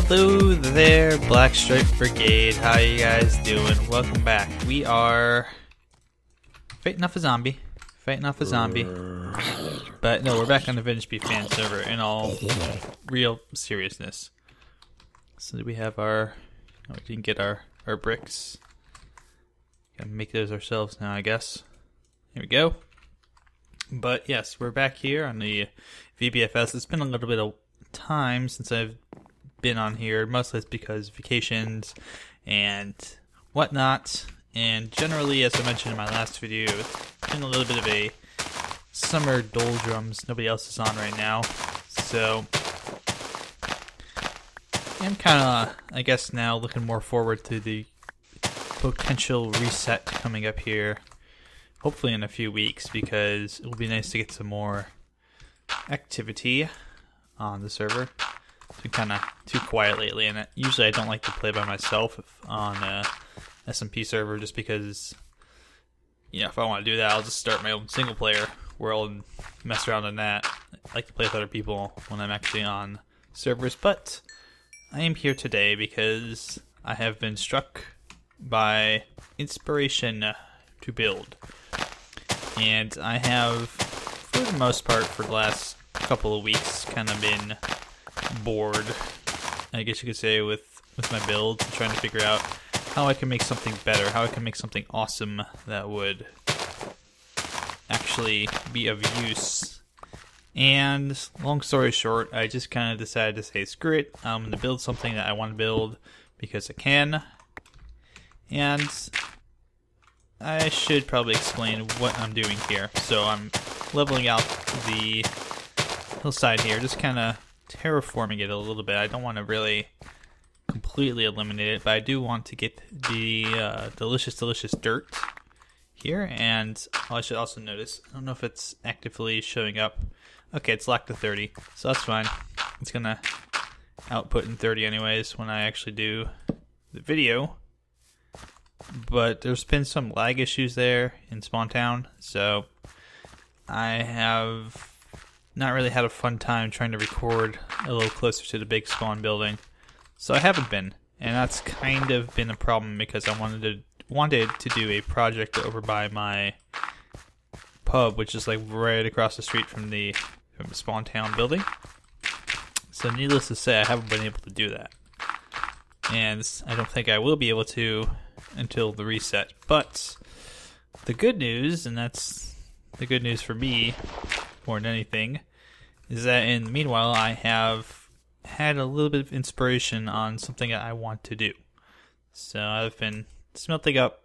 Hello there, Black Stripe Brigade. How you guys doing? Welcome back. We are fighting off a zombie. But no, we're back on the VintageBeef Fan Server in all real seriousness. So we have our, we can get our bricks. Gotta make those ourselves now, I guess. Here we go. But yes, we're back here on the VBFS. It's been a little bit of time since I've been on here. Mostly it's because vacations and whatnot. And generally, as I mentioned in my last video, it's been a little bit of a summer doldrums. Nobody else is on right now. So I'm kind of, I guess, now looking more forward to the potential reset coming up here. Hopefully in a few weeks, because it will be nice to get some more activity on the server. It's been kind of too quiet lately, and usually I don't like to play by myself on SMP server, just because, you know, if I want to do that, I'll just start my own single player world and mess around in that. I like to play with other people when I'm actually on servers, but I am here today because I have been struck by inspiration to build. And I have, for the most part, for the last couple of weeks, kind of been bored, I guess you could say, with my builds, trying to figure out how I can make something better, how I can make something awesome that would actually be of use. And long story short, I just kind of decided to say, screw it, I'm going to build something that I want to build because I can. And I should probably explain what I'm doing here. So I'm leveling out the hillside here, just kind of terraforming it a little bit. I don't want to really completely eliminate it, but I do want to get the delicious dirt here. And I should also notice, I don't know if it's actively showing up. Okay, it's locked to 30, so that's fine. It's gonna output in 30 anyways when I actually do the video. But there's been some lag issues there in Spawn Town, so I have not really had a fun time trying to record a little closer to the big spawn building. So I haven't been, and that's kind of been a problem because I wanted to do a project over by my pub, which is like right across the street from the Spawn Town building. So needless to say, I haven't been able to do that, and I don't think I will be able to until the reset. But the good news, and that's the good news for me more than anything, is that in the meanwhile I have had a little bit of inspiration on something that I want to do. So I've been smelting up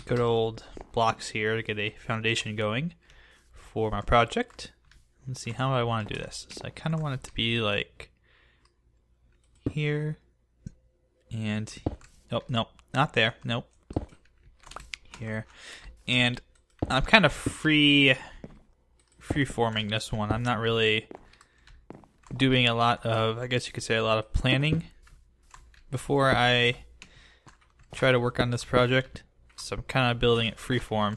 good old blocks here to get a foundation going for my project. Let's see how I want to do this. So I kind of want it to be like here and nope, not there. Nope. Here. And I'm kind of free forming this one. I'm not really doing a lot of, I guess you could say, a lot of planning before I try to work on this project. So I'm kind of building it freeform.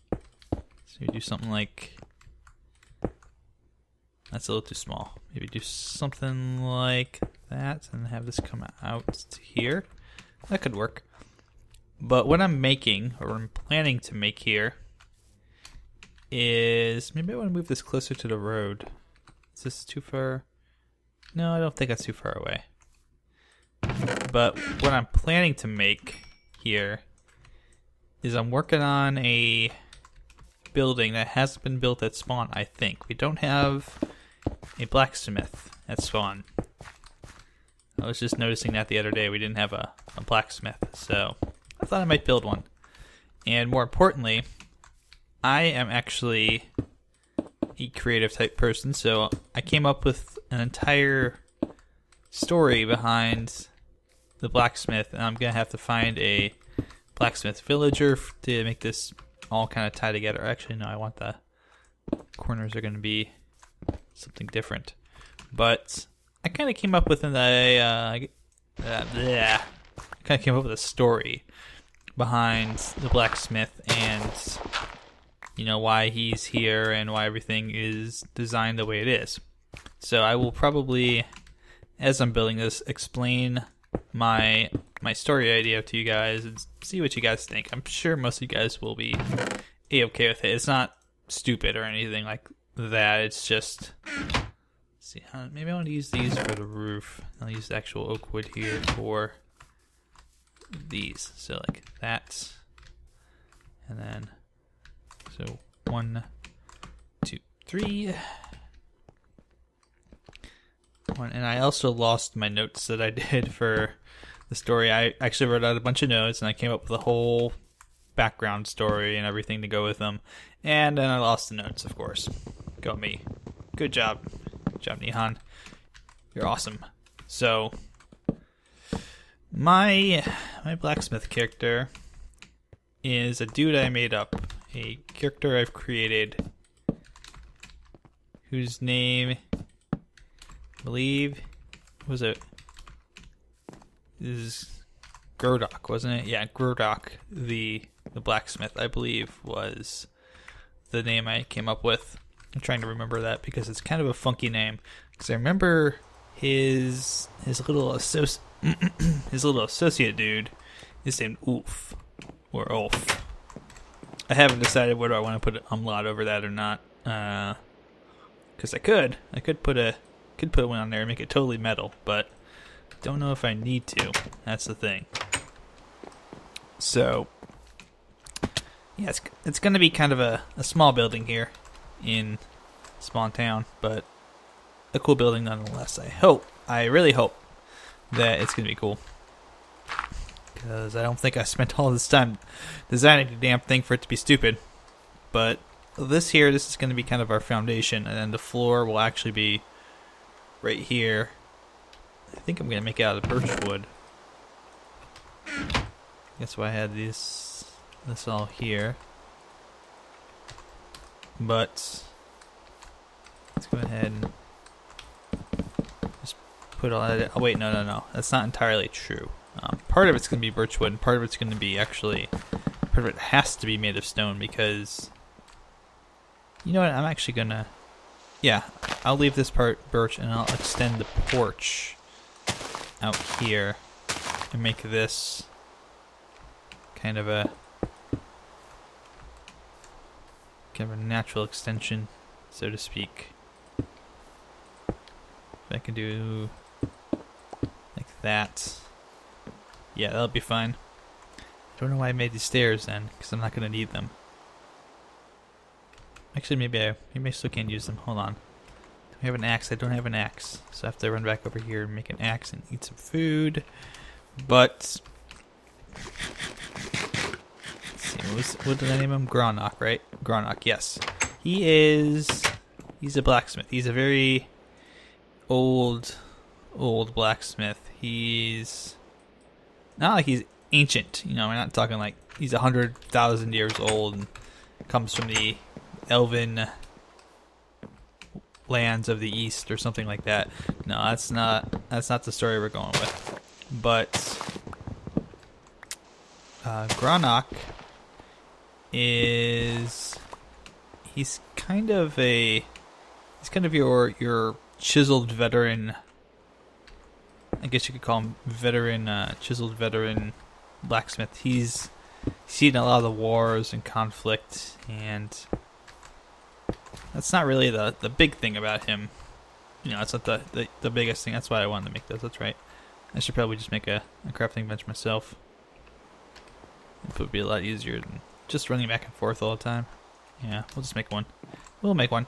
So you do something like, that's a little too small. Maybe do something like that and have this come out to here. That could work. But what I'm making, or I'm planning to make here, is, maybe I want to move this closer to the road. Is this too far? No, I don't think that's too far away. But what I'm planning to make here is I'm working on a building that hasn't been built at spawn, I think. We don't have a blacksmith at spawn. I was just noticing that the other day. We didn't have a blacksmith, so I thought I might build one. And more importantly, I am actually a creative type person, so I came up with an entire story behind the blacksmith, and I'm gonna have to find a blacksmith villager to make this all kind of tie together. Actually, no, I want the corners are gonna be something different. But I kind of came up with a story behind the blacksmith and, you know, why he's here and why everything is designed the way it is. So I will probably as I'm building this, explain my story idea to you guys and see what you guys think. I'm sure most of you guys will be a-okay with it. It's not stupid or anything like that. It's just, see, maybe I want to use these for the roof. I'll use the actual oak wood here for these. So like that, and then so 1, 2, 3. And I also lost my notes that I did for the story. I actually wrote out a bunch of notes and I came up with a whole background story and everything to go with them. And then I lost the notes, of course. Go me. Good job. Good job, Nihon. You're awesome. So, my blacksmith character is a dude I made up. A character I've created whose name, I believe, was it? Is Gurdok, wasn't it? Yeah, Gurdok, the blacksmith, I believe, was the name I came up with. I'm trying to remember that because it's kind of a funky name. Because I remember his little associate dude is named Ulf or Ulf. I haven't decided whether I want to put an umlaut over that or not. Because I could put one on there and make it totally metal, but don't know if I need to. That's the thing. So, yeah, it's going to be kind of a small building here in small town, but a cool building nonetheless. I really hope that it's going to be cool. Because I don't think I spent all this time designing the damn thing for it to be stupid. But this is going to be kind of our foundation, and then the floor will actually be right here. I think I'm going to make it out of birch wood. That's why I had this all here. But let's go ahead and just put all that. Oh wait, no. That's not entirely true. Part of it's going to be birch wood, and part of it's going to be part of it has to be made of stone because, you know what, I'm actually going to, yeah, I'll leave this part birch and I'll extend the porch out here and make this kind of a natural extension, so to speak. If I can do like that, yeah, that'll be fine. I don't know why I made these stairs then, because I'm not going to need them. Actually, maybe I still can't use them. Hold on. Do I have an axe? I don't have an axe, so I have to run back over here and make an axe and eat some food. But let's see, what did I name him? Gronok, right? Gronok, yes. He's a blacksmith. He's a very old blacksmith. He's not like he's ancient, you know, we're not talking like he's 100,000 years old and comes from the elven lands of the east or something like that. No, that's not the story we're going with. But Gronok he's kind of your chiseled veteran. I guess you could call him chiseled veteran blacksmith. He's seen a lot of the wars and conflict, and that's not really the big thing about him. You know, it's not the biggest thing. That's why I wanted to make those. That's right. I should probably just make a crafting bench myself. It would be a lot easier than just running back and forth all the time. Yeah, we'll just make one. We'll make one.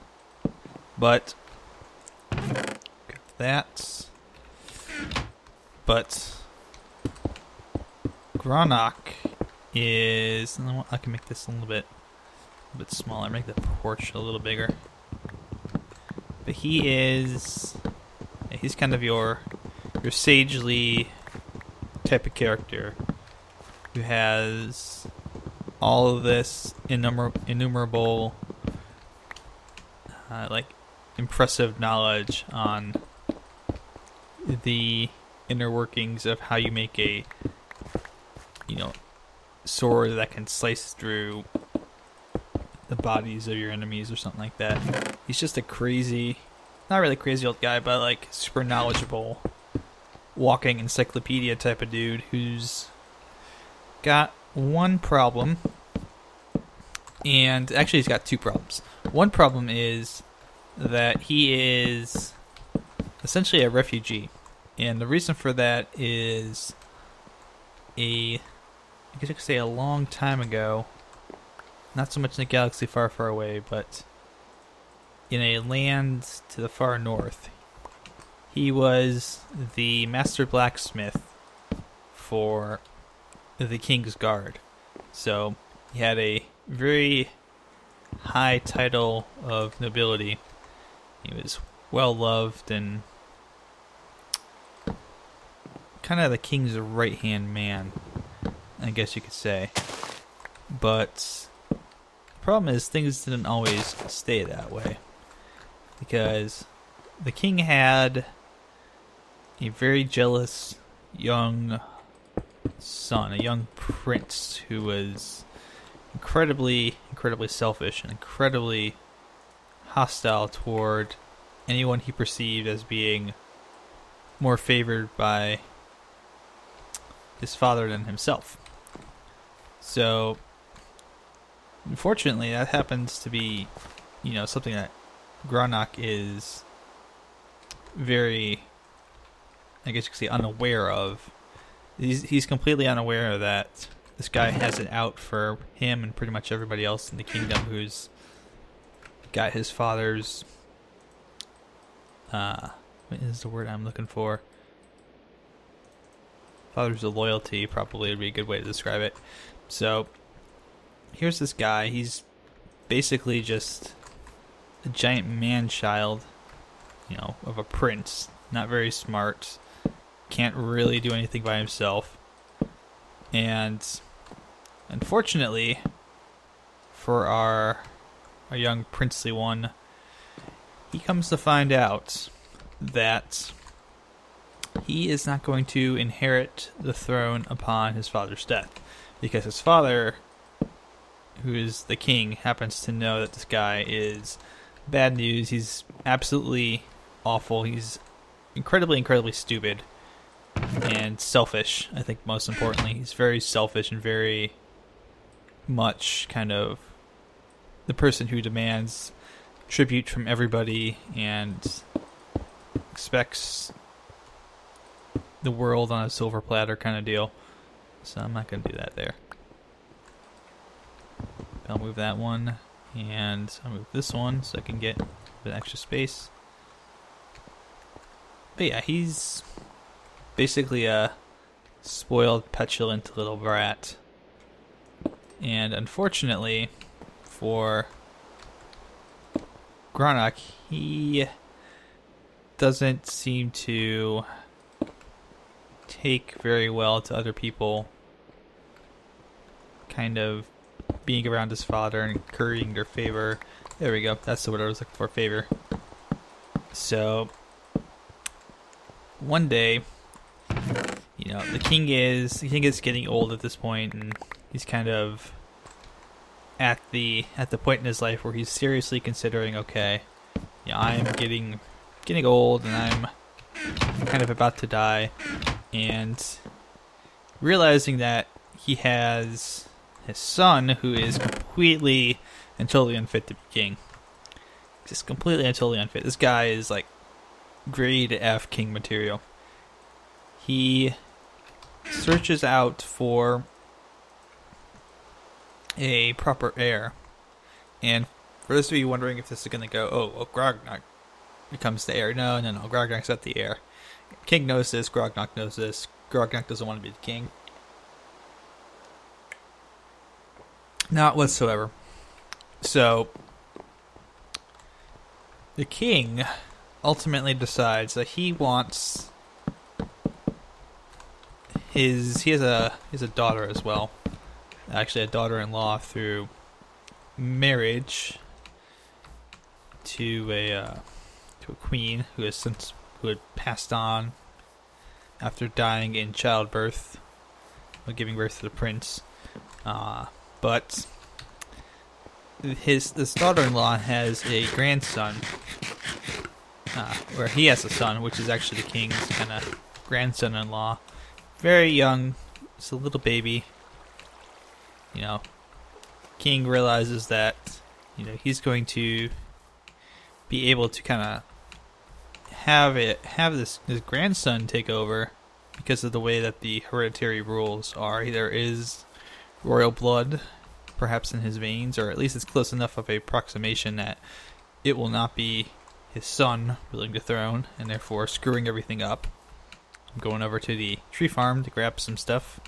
But that. But Gronok is. I can make this a little bit smaller. Make the porch a little bigger. But he's kind of your sagely type of character who has all of this innumerable like impressive knowledge on the inner workings of how you make a sword that can slice through the bodies of your enemies or something like that. He's just a crazy, not really crazy old guy, but like super knowledgeable walking encyclopedia type of dude who's got one problem, and actually he's got two problems. One problem is that he is essentially a refugee, and the reason for that is I guess you could say a long time ago, not so much in a galaxy far, far away, but in a land to the far north. He was the master blacksmith for the King's Guard. So he had a very high title of nobility. He was well loved and kind of the king's right-hand man, I guess you could say. But the problem is things didn't always stay that way, because the king had a very jealous young son, a young prince who was incredibly selfish and incredibly hostile toward anyone he perceived as being more favored by his father than himself. So, unfortunately, that happens to be, something that Gronok is very, I guess you could say, unaware of. He's completely unaware that this guy has it out for him and pretty much everybody else in the kingdom who's got his father's, what is the word I'm looking for? Father's loyalty probably would be a good way to describe it. So, here's this guy. He's basically just a giant man-child, of a prince. Not very smart. Can't really do anything by himself. And unfortunately, for our young princely one, he comes to find out that he is not going to inherit the throne upon his father's death, because his father, who is the king, happens to know that this guy is bad news. He's absolutely awful. He's incredibly stupid and selfish. I think most importantly, he's very selfish and very much kind of the person who demands tribute from everybody and expects the world on a silver platter kind of deal. So I'm not going to do that there. I'll move that one, and I'll move this one so I can get a bit extra space. But yeah, he's basically a spoiled, petulant little brat. And unfortunately for Gronok, he doesn't seem to take very well to other people kind of being around his father and incurring their favor. There we go, that's the word I was looking for, favor. So one day, the king is getting old at this point, and he's kind of at the point in his life where he's seriously considering, okay, I'm getting old and I'm kind of about to die, and realizing that he has his son who is completely and totally unfit to be king. Just completely and totally unfit. This guy is like grade F king material. He searches out for a proper heir. And for those of you wondering if this is going to go, oh, Grognok becomes the heir. No, Grognok's not the heir. King knows this, Grognok knows this. Grognok doesn't want to be the king. Not whatsoever. So, the king ultimately decides that he wants he has a daughter as well. Actually, a daughter-in-law through marriage to a queen who had passed on after dying in childbirth, giving birth to the prince. But this daughter-in-law has a grandson, or he has a son, which is actually the king's kind of grandson-in-law, very young, just a little baby. You know, King realizes that, you know, he's going to be able to kind of have this grandson take over because of the way that the hereditary rules are. There is royal blood perhaps in his veins, or at least it's close enough of a approximation that it will not be his son ruling the throne and therefore screwing everything up. I'm going over to the tree farm to grab some stuff,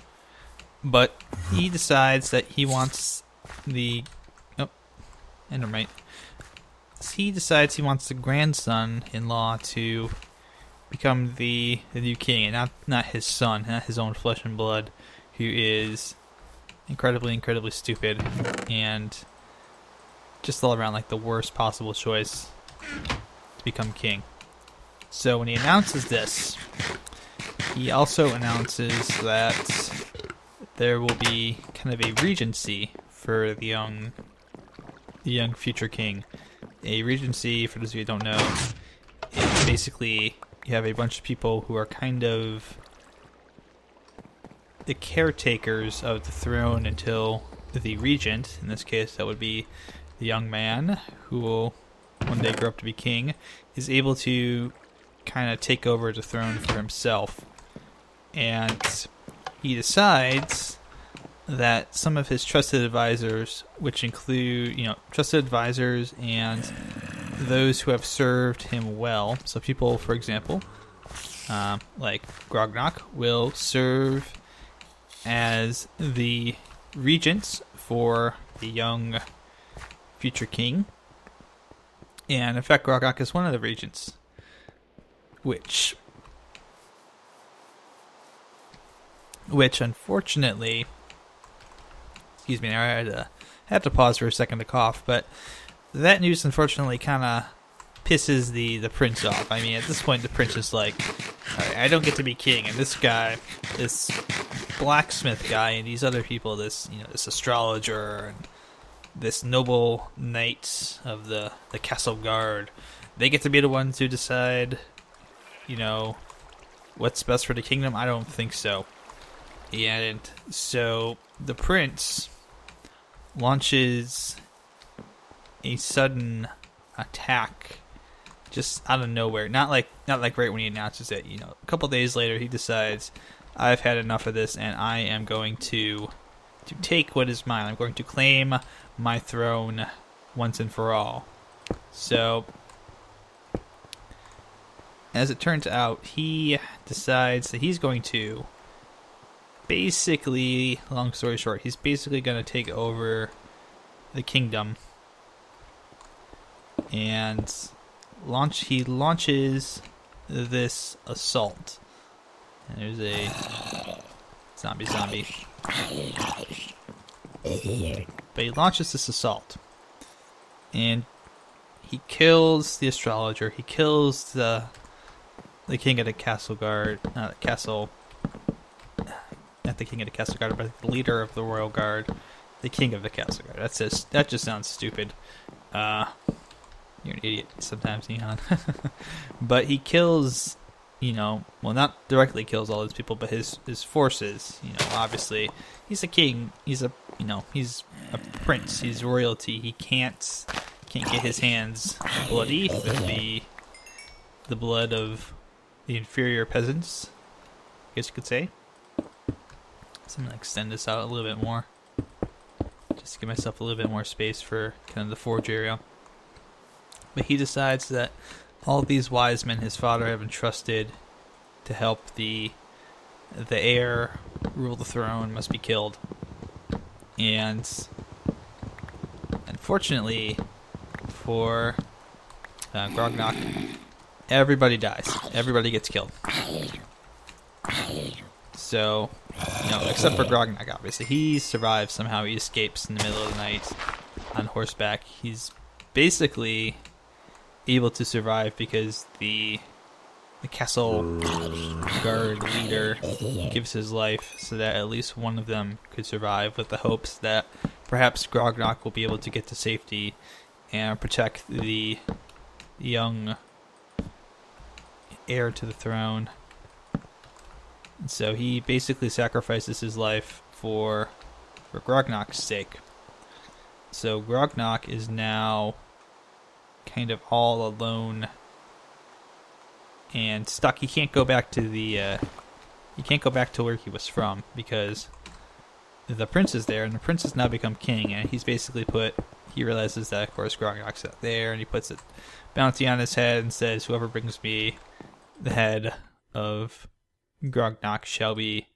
but he decides that he wants the Endermite. He decides he wants the grandson-in-law to become the new king, and not his son, not his own flesh and blood, who is incredibly stupid and just all around like the worst possible choice to become king. So when he announces this, he also announces that there will be kind of a regency for the young future king. A regency, for those of you who don't know, is basically you have a bunch of people who are kind of the caretakers of the throne until the regent, in this case that would be the young man who will one day grow up to be king, is able to kind of take over the throne for himself. And he decides that some of his trusted advisors, which include, you know, trusted advisors and those who have served him well, so people, for example, like Grognok, will serve as the regents for the young future king. And in fact, Grognok is one of the regents, which unfortunately, excuse me, I had to pause for a second to cough, but that news unfortunately kind of pisses the prince off. I mean, at this point the prince is like, alright, I don't get to be king, and this guy, this blacksmith guy, and these other people, this, you know, this astrologer and this noble knight of the castle guard, they get to be the ones who decide, you know, what's best for the kingdom? I don't think so. And so the prince launches a sudden attack just out of nowhere. Not like right when he announces it. You know, a couple days later he decides, I've had enough of this and I am going to take what is mine. I'm going to claim my throne once and for all. So as it turns out, he decides that he's going to basically, long story short, he's basically going to take over the kingdom, and he launches this assault. And there's a zombie. But he launches this assault, and he kills the astrologer. He kills the king of the castle guard, not the king of the castle guard, but the leader of the royal guard, the king of the castle guard. That just sounds stupid. You're an idiot sometimes, Nihon. But he kills, you know, well, not directly kills all those people, but his forces. You know, obviously, he's a king. He's a prince. He's royalty. He can't get his hands bloody with the blood of the inferior peasants, I guess you could say. So I'm going to extend this out a little bit more, just to give myself a little bit more space for kind of the forge area. But he decides that all of these wise men his father have entrusted to help the heir rule the throne must be killed. And unfortunately for Grognok, everybody dies. Everybody gets killed. So, you know, except for Grognok, obviously. He survives somehow. He escapes in the middle of the night on horseback. He's basically able to survive because the castle guard leader gives his life so that at least one of them could survive, with the hopes that perhaps Grognok will be able to get to safety and protect the young heir to the throne And so he basically sacrifices his life for Grognok's sake. So Grognok is now kind of all alone and stuck. He can't go back to where he was from because the prince is there, and the prince has now become king, and he's basically he realizes that of course Grognok's out there, and he puts a bounty on his head and says, whoever brings me the head of Grognok shall be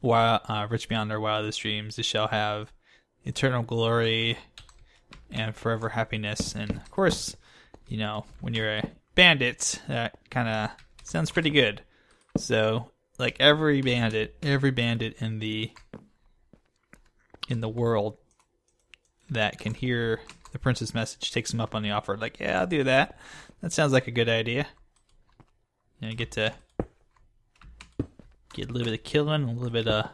rich beyond their wildest dreams. They shall have eternal glory and forever happiness. And of course, you know, when you're a bandit, that kind of sounds pretty good. So, like every bandit in the world that can hear the prince's message takes him up on the offer. Like, yeah, I'll do that. That sounds like a good idea. You know, you get to get a little bit of killing, a little bit of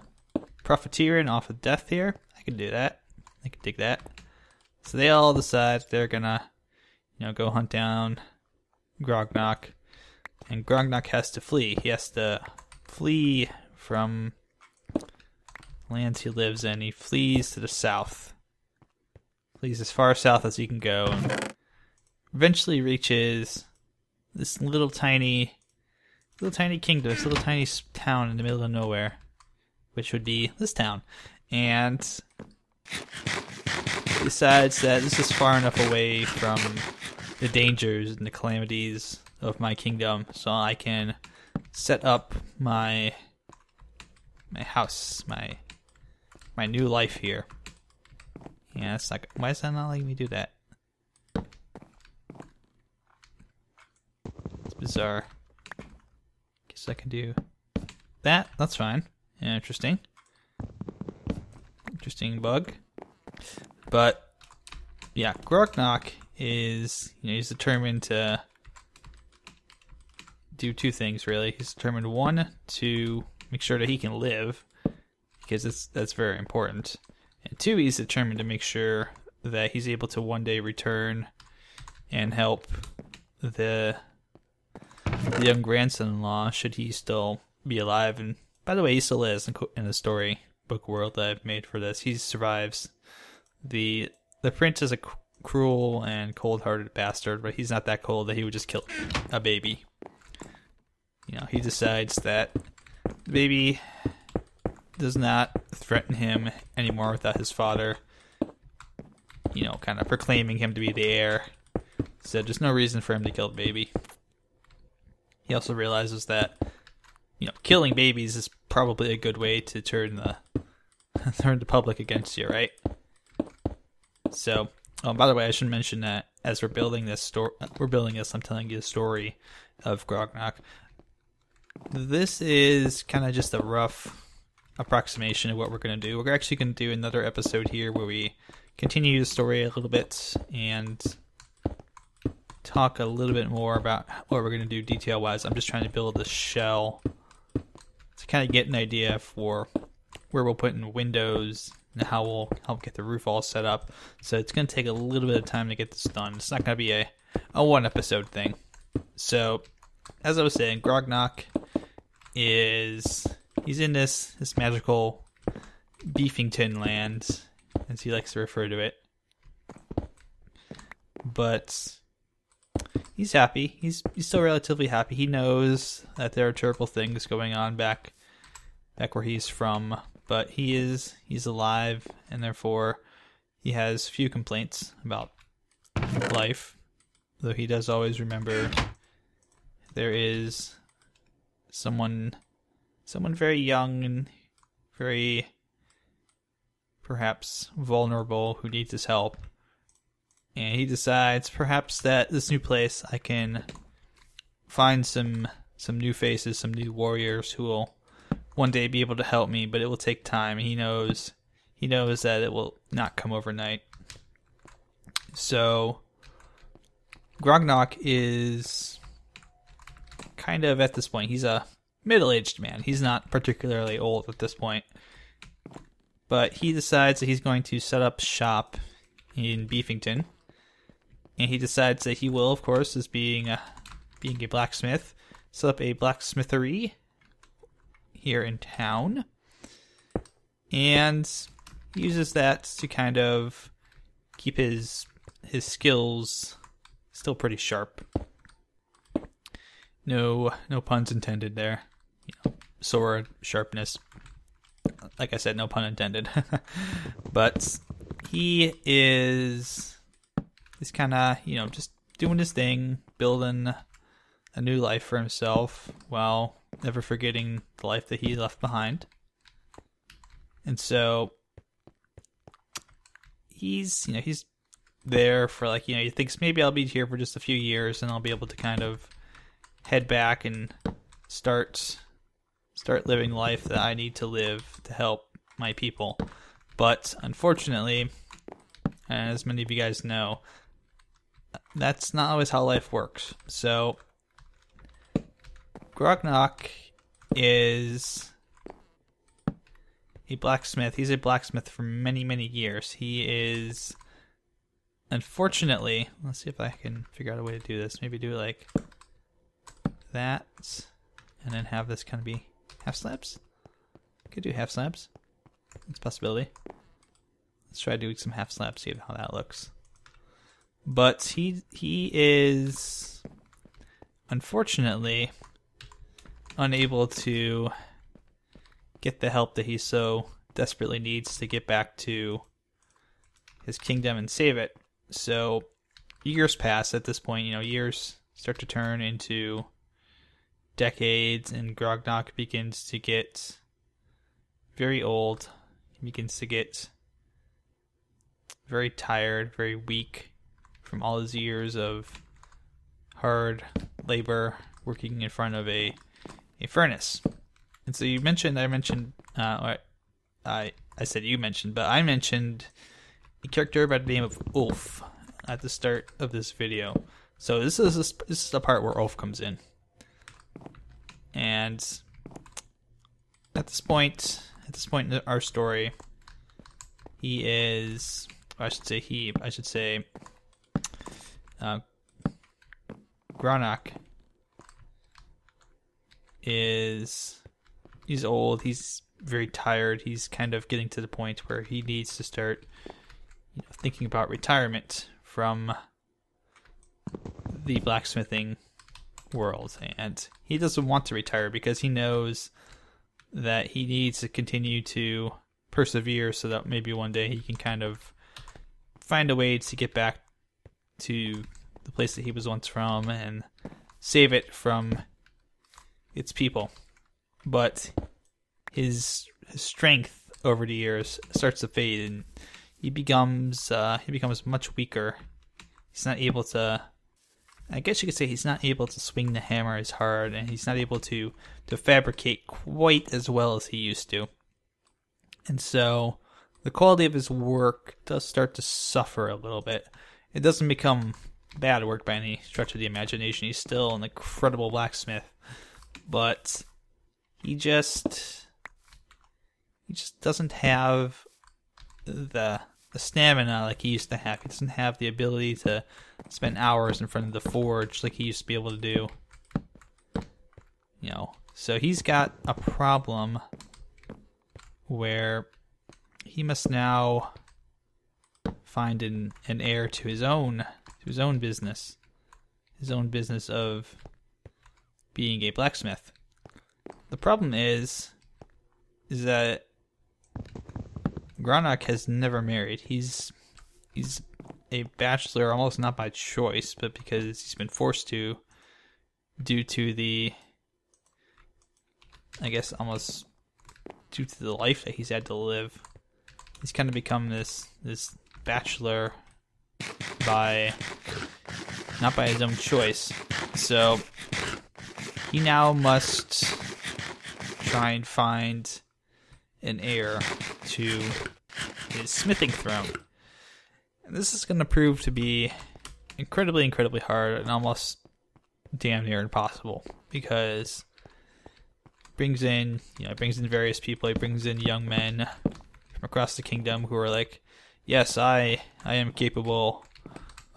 profiteering off of death here. I could do that. I could dig that. So they all decide they're gonna, you know, go hunt down Grognok, and Grognok has to flee. He has to flee from lands he lives in. He flees to the south. Flees as far south as he can go, and eventually reaches this little tiny kingdom, this little tiny town in the middle of nowhere, which would be this town. And decides that this is far enough away from the dangers and the calamities of my kingdom, so I can set up my house, my new life here. Yeah, it's like, why is that not letting me do that? It's bizarre. Guess I can do that. That's fine. Yeah, interesting bug. But yeah, Grognok is, you know, he's determined to do two things really. He's determined, one, to make sure that he can live, because that's very important. And two, he's determined to make sure that he's able to one day return and help the young grandson-in-law, should he still be alive. And by the way, he still is in the storybook world that I've made for this. He survives. The prince is a cruel and cold-hearted bastard, but he's not that cold that he would just kill a baby. You know, he decides that the baby does not threaten him anymore without his father, you know, kind of proclaiming him to be the heir. So there's no reason for him to kill the baby. He also realizes that, you know, killing babies is probably a good way to turn the public against you, right? So, by the way, I should mention that as we're building this, I'm telling you the story of Grognok. This is kind of just a rough approximation of what we're going to do. We're actually going to do another episode here where we continue the story a little bit and talk a little bit more about what we're going to do detail-wise. I'm just trying to build a shell to kind of get an idea for where we'll put in windows and how we'll help get the roof all set up. So it's going to take a little bit of time to get this done. It's not going to be a one-episode thing. So, as I was saying, Grognok he's in this magical Beefington land, as he likes to refer to it. But he's happy. He's still relatively happy. He knows that there are terrible things going on back where he's from, but he's alive, and therefore he has few complaints about life. Though he does always remember there is someone very young and very perhaps vulnerable who needs his help. And he decides perhaps that this new place I can find some new faces, some new warriors who will one day be able to help me, but it will take time. He knows that it will not come overnight. So Grognok is kind of, at this point, he's a middle-aged man. He's not particularly old at this point. But he decides that he's going to set up shop in Beefington. And he decides that he will, of course, as being a blacksmith, set up a blacksmithery here in town. And he uses that to kind of keep his skills still pretty sharp. No puns intended there. You know, sword sharpness. Like I said, no pun intended. But he's kind of, you know, just doing his thing, building a new life for himself while never forgetting the life that he left behind. And so he's there for, like, you know, he thinks maybe I'll be here for just a few years and I'll be able to kind of head back and start living life that I need to live to help my people. But unfortunately, as many of you guys know, that's not always how life works. So Grognok is a blacksmith. He's a blacksmith for many, many years. He is, unfortunately, let's see if I can figure out a way to do this. Maybe do it like that, and then have this kind of be half slabs. Could do half slabs. That's a possibility. Let's try doing some half slabs, see how that looks. But he is unfortunately unable to get the help that he so desperately needs to get back to his kingdom and save it. So years pass at this point. You know, years start to turn into decades, and Grognok begins to get very old. He begins to get very tired, very weak from all his years of hard labor working in front of a furnace. And so I mentioned a character by the name of Ulf at the start of this video. So this is the part where Ulf comes in. And at this point in our story, he is, Grognok he's old, he's very tired, he's kind of getting to the point where he needs to start, you know, thinking about retirement from the blacksmithing world. And he doesn't want to retire because he knows that he needs to continue to persevere so that maybe one day he can kind of find a way to get back to the place that he was once from and save it from its people. But his strength over the years starts to fade, and he becomes much weaker. He's not able to, I guess you could say, he's not able to swing the hammer as hard, and he's not able to fabricate quite as well as he used to. And so the quality of his work does start to suffer a little bit. It doesn't become bad work by any stretch of the imagination. He's still an incredible blacksmith, but he just doesn't have the stamina like he used to have. He doesn't have the ability to spend hours in front of the forge like he used to be able to do. You know, so he's got a problem where he must now find an heir to his own business, of being a blacksmith. The problem is that Grognok has never married. He's a bachelor, almost not by choice, but because he's been forced to, due to the, I guess, almost due to the life that he's had to live. He's kind of become this bachelor not by his own choice. So he now must try and find an heir to his smithing throne. And this is going to prove to be incredibly, incredibly hard and almost damn near impossible, because it brings in various people. He brings in young men from across the kingdom who are like, yes, I am capable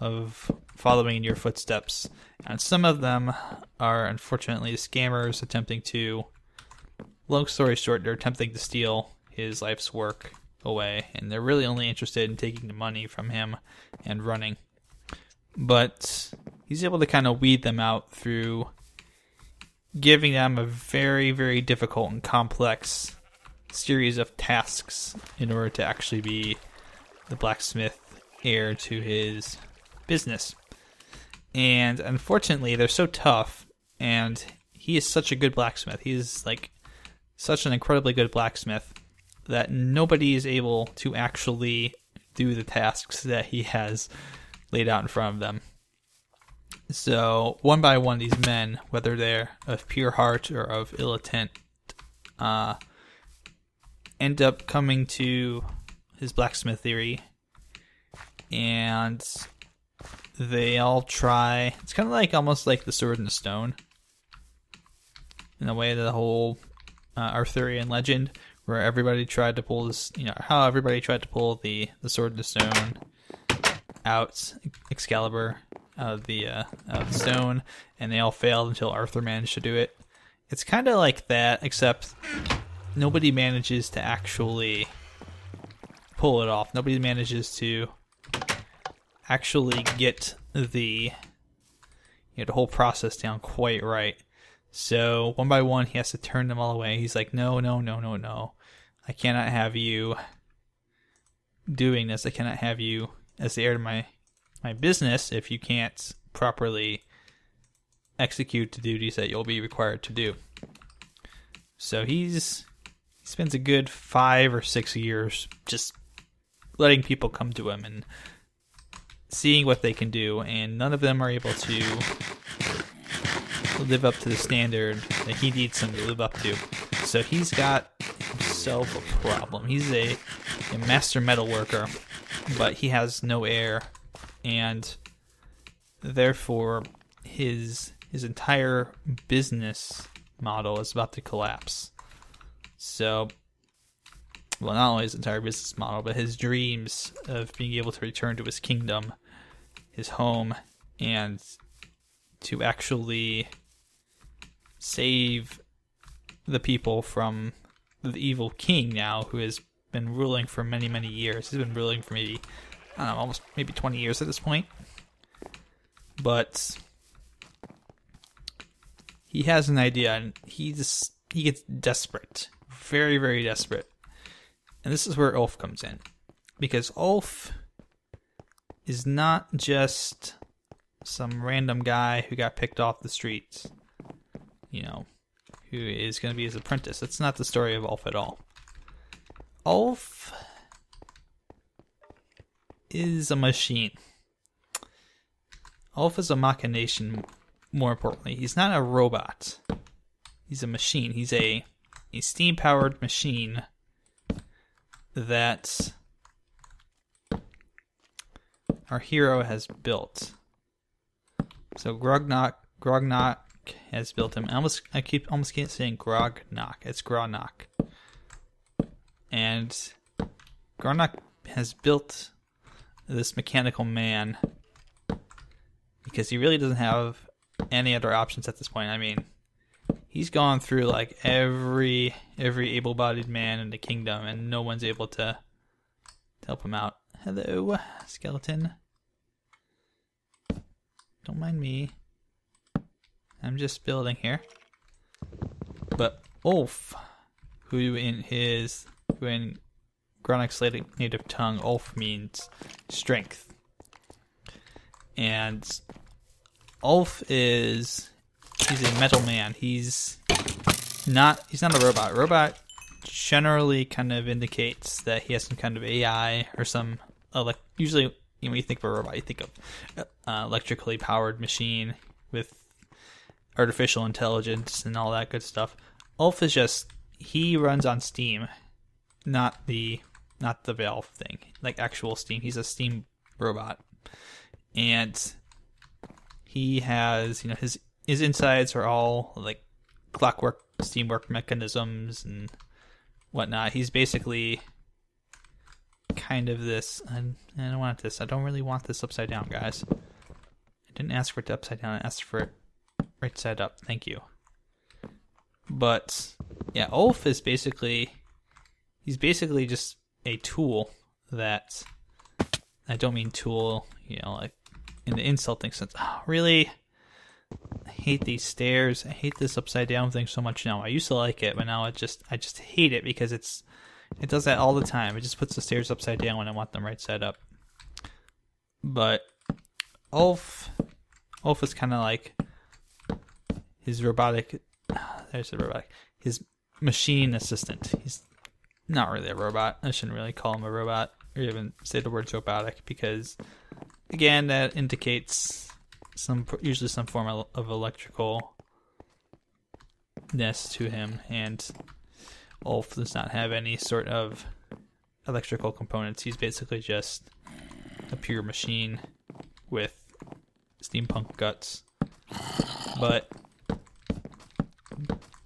of following in your footsteps. And some of them are unfortunately scammers attempting to long story short, they're attempting to steal his life's work away, and they're really only interested in taking the money from him and running. But he's able to kind of weed them out through giving them a very, very difficult and complex series of tasks in order to actually be the blacksmith heir to his business. And unfortunately, they're so tough, and he is such a good blacksmith. He is like such an incredibly good blacksmith that nobody is able to actually do the tasks that he has laid out in front of them. So one by one, these men, whether they're of pure heart or of ill intent, end up coming to his blacksmith theory, and they all try. It's kind of like almost like the Sword and the Stone, in a way, the whole Arthurian legend, where everybody tried to pull this, how everybody tried to pull the Sword and the Stone out, Excalibur out of the stone, and they all failed until Arthur managed to do it. It's kind of like that, except nobody manages to actually pull it off. Nobody manages to actually get the whole process down quite right. So one by one, he has to turn them all away. He's like, no, I cannot have you doing this. I cannot have you as the heir to my business if you can't properly execute the duties that you'll be required to do. So he spends a good 5 or 6 years just letting people come to him and seeing what they can do, and none of them are able to live up to the standard that he needs them to live up to. So he's got himself a problem. He's a master metal worker, but he has no heir, and therefore his entire business model is about to collapse. So, well, not only his entire business model, but his dreams of being able to return to his kingdom, his home, and to actually save the people from the evil king now, who has been ruling for many, many years. He's been ruling for maybe 20 years at this point. But he has an idea, and he gets desperate. Very, very desperate. And this is where Ulf comes in. Because Ulf is not just some random guy who got picked off the streets, who is going to be his apprentice. That's not the story of Ulf at all. Ulf is a machine. Ulf is a machination, more importantly. He's not a robot. He's a machine. He's a steam-powered machine that our hero has built. So Grognak has built him. I keep almost saying Grognak. It's Grognak. And Grognak has built this mechanical man because he really doesn't have any other options at this point. I mean, he's gone through like every able-bodied man in the kingdom, and no one's able to help him out. Hello, skeleton. Don't mind me. I'm just building here. But Ulf, who in Gronak's native tongue, Ulf means strength. And Ulf he's a metal man. He's not a robot. A robot generally kind of indicates that he has some kind of AI or some usually when you think of a robot, you think of electrically powered machine with artificial intelligence and all that good stuff. Ulf is he runs on steam, not the valve thing, like actual steam. He's a steam robot, and he has his insides are all like clockwork, steamwork mechanisms and whatnot. He's basically kind of this. I don't want this. I don't really want this upside down, guys. I didn't ask for it upside down. I asked for it right side up. Thank you. But yeah, Ulf is basically, he's basically just a tool that, I don't mean tool, you know, like in the insulting sense. Oh, really? I hate these stairs. I hate this upside down thing so much now. I used to like it, but now I just hate it because it does that all the time. It just puts the stairs upside down when I want them right side up. But Ulf is kind of like his robotic, there's the robotic, his machine assistant. He's not really a robot. I shouldn't really call him a robot or even say the word robotic because, again, that indicates usually some form of electricalness to him, and Ulf does not have any sort of electrical components. He's basically just a pure machine with steampunk guts. But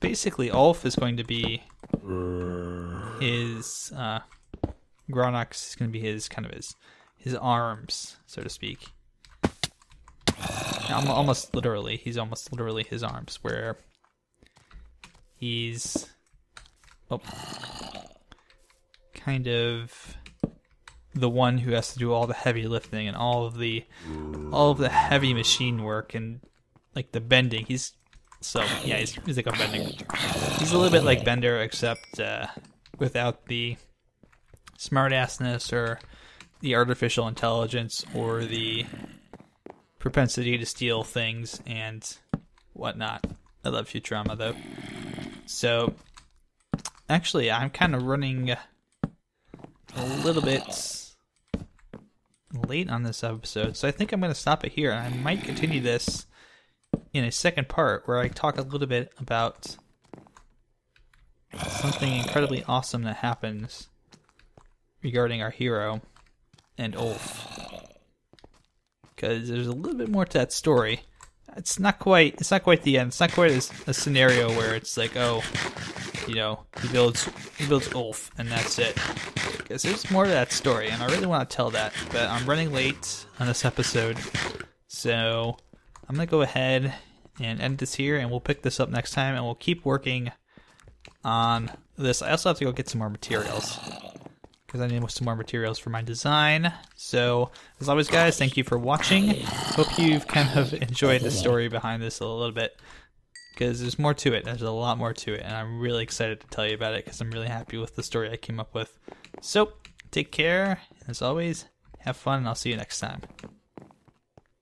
basically, Ulf is going to be his Gronox is going to be his kind of his arms, so to speak. Almost literally, he's almost literally his arms, where he's kind of the one who has to do all the heavy lifting and all of the heavy machine work and like the bending. He's like a Bender. He's a little bit like Bender, except without the smartassness or the artificial intelligence or the propensity to steal things and whatnot. I love Futurama though. So actually, I'm kind of running a little bit late on this episode, so I think I'm going to stop it here, and I might continue this in a second part where I talk a little bit about something incredibly awesome that happens regarding our hero and Ulf, because there's a little bit more to that story. It's not quite the end. It's not quite a scenario where it's like, oh, you know, he builds Ulf and that's it. Because there's more to that story, and I really want to tell that, but I'm running late on this episode, so I'm gonna go ahead and end this here, and we'll pick this up next time, and we'll keep working on this. I also have to go get some more materials, because I need some more materials for my design. So, as always, guys, thank you for watching. Hope you've kind of enjoyed the story behind this a little bit, because there's more to it. There's a lot more to it, and I'm really excited to tell you about it, because I'm really happy with the story I came up with. So, take care. As always, have fun, and I'll see you next time.